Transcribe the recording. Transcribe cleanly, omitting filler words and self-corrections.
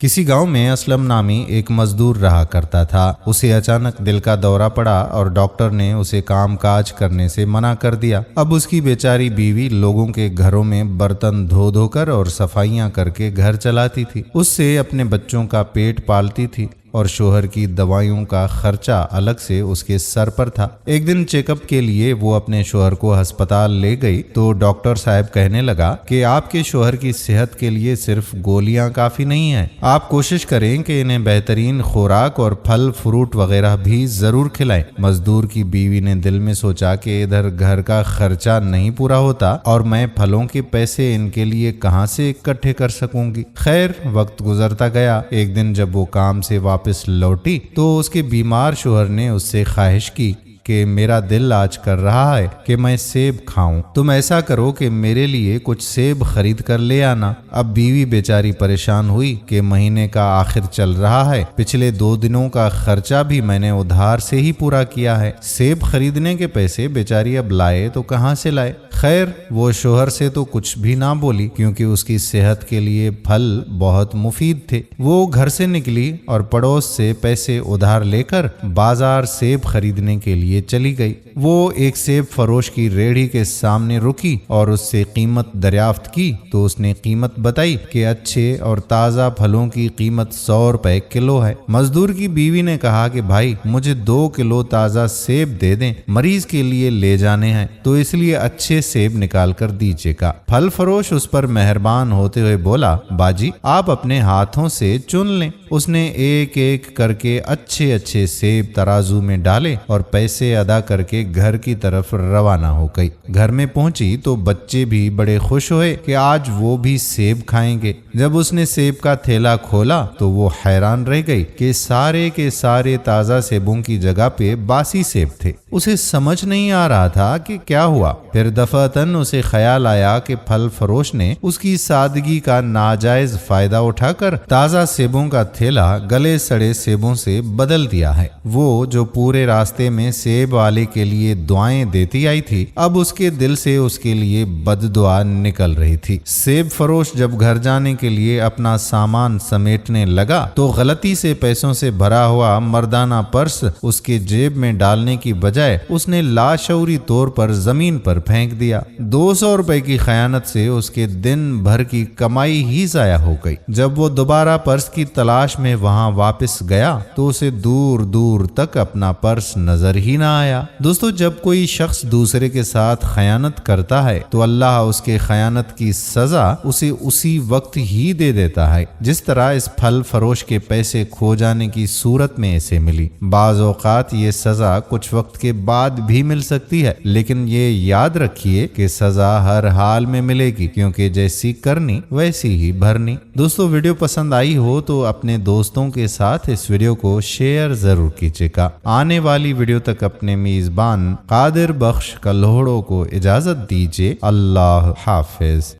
کسی گاؤں میں اسلم نامی ایک مزدور رہا کرتا تھا۔ اسے اچانک دل کا دورہ پڑا اور ڈاکٹر نے اسے کام کاج کرنے سے منع کر دیا۔ اب اس کی بیچاری بیوی لوگوں کے گھروں میں برتن دھو دھو کر اور صفائیاں کر کے گھر چلاتی تھی، اس سے اپنے بچوں کا پیٹ پالتی تھی اور شوہر کی دوائیوں کا خرچہ الگ سے اس کے سر پر تھا۔ ایک دن چیک اپ کے لیے وہ اپنے شوہر کو ہسپتال لے گئی تو ڈاکٹر صاحب کہنے لگا کہ آپ کے شوہر کی صحت کے لیے صرف گولیاں کافی نہیں ہیں، آپ کوشش کریں کہ انہیں بہترین خوراک اور پھل فروٹ وغیرہ بھی ضرور کھلائیں۔ مزدور کی بیوی نے دل میں سوچا کہ ادھر گھر کا خرچہ نہیں پورا ہوتا اور میں پھلوں کے پیسے ان کے لیے کہاں سے اکٹھے کر سکوں گی۔ خیر، وقت گزرتا گیا۔ ایک دن جب وہ کام سے واپس لوٹی تو اس کے بیمار شوہر نے اس سے خواہش کی کہ میرا دل آج کر رہا ہے کہ میں سیب کھاؤں، تم ایسا کرو کہ میرے لیے کچھ سیب خرید کر لے آنا۔ اب بیوی بیچاری پریشان ہوئی کہ مہینے کا آخر چل رہا ہے، پچھلے 2 دنوں کا خرچہ بھی میں نے ادھار سے ہی پورا کیا ہے، سیب خریدنے کے پیسے بیچاری اب لائے تو کہاں سے لائے؟ خیر، وہ شوہر سے تو کچھ بھی نہ بولی کیونکہ اس کی صحت کے لیے پھل بہت مفید تھے۔ وہ گھر سے نکلی اور پڑوس سے پیسے ادھار لے کر بازار سیب خریدنے کے لیے چلی گئی۔ وہ ایک سیب فروش کی ریڑھی کے سامنے رکی اور اس سے قیمت دریافت کی تو اس نے قیمت بتائی کہ اچھے اور تازہ پھلوں کی قیمت 100 روپے کلو ہے۔ مزدور کی بیوی نے کہا کہ بھائی مجھے 2 کلو تازہ سیب دے دیں، مریض کے لیے لے جانے ہیں تو اس لیے اچھے سیب نکال کر دیجیے گا۔ پھل فروش اس پر مہربان ہوتے ہوئے بولا، باجی آپ اپنے ہاتھوں سے چن لیں۔ اس نے ایک ایک کر کے اچھے اچھے سیب ترازو میں ڈالے اور پیسے ادا کر کے گھر کی طرف روانہ ہو گئی۔ گھر میں پہنچی تو بچے بھی بڑے خوش ہوئے کہ آج وہ بھی سیب کھائیں گے۔ جب اس نے سیب کا تھیلا کھولا تو وہ حیران رہ گئی کہ سارے کے سارے تازہ سیبوں کی جگہ پہ باسی سیب تھے۔ اسے سمجھ نہیں آ رہا تھا کہ کیا ہوا۔ پھر دفعتاً اسے خیال آیا کہ پھل فروش نے اس کی سادگی کا ناجائز فائدہ اٹھا کر تازہ سیبوں کا تھیلا گلے سڑے سیبوں سے بدل دیا ہے۔ وہ جو پورے راستے میں سیب والے کے لیے دعائیں دیتی آئی تھی، اب اس کے دل سے اس کے لیے بد دعا نکل رہی تھی۔ سیب فروش جب گھر جانے کے لیے اپنا سامان سمیٹنے لگا تو غلطی سے پیسوں سے بھرا ہوا مردانہ پرس اس کے جیب میں ڈالنے کی بجائے اس نے لاشعوری طور پر زمین پر پھینک دیا۔ 200 روپے کی خیانت سے اس کے دن بھر کی کمائی ہی ضائع ہو گئی۔ جب وہ دوبارہ پرس کی تلاش میں وہاں واپس گیا تو اسے دور دور تک اپنا پرس نظر ہی نہ آیا۔ دوستو، جب کوئی شخص دوسرے کے ساتھ خیانت کرتا ہے تو اللہ اس کے خیانت کی سزا اسے اسی وقت ہی دے دیتا ہے، جس طرح اس پھل فروش کے پیسے کھو جانے کی صورت میں اسے ملی۔ بعض اوقات یہ سزا کچھ وقت کے بعد بھی مل سکتی ہے، لیکن یہ یاد رکھیے کہ سزا ہر حال میں ملے گی، کیونکہ جیسی کرنی ویسی ہی بھرنی۔ دوستو، ویڈیو پسند آئی ہو تو اپنے دوستوں کے ساتھ اس ویڈیو کو شیئر ضرور کیجیے گا۔ آنے والی ویڈیو تک اپنے میزبان قادر بخش کلہوڑوں کو اجازت دیجیے۔ اللہ حافظ۔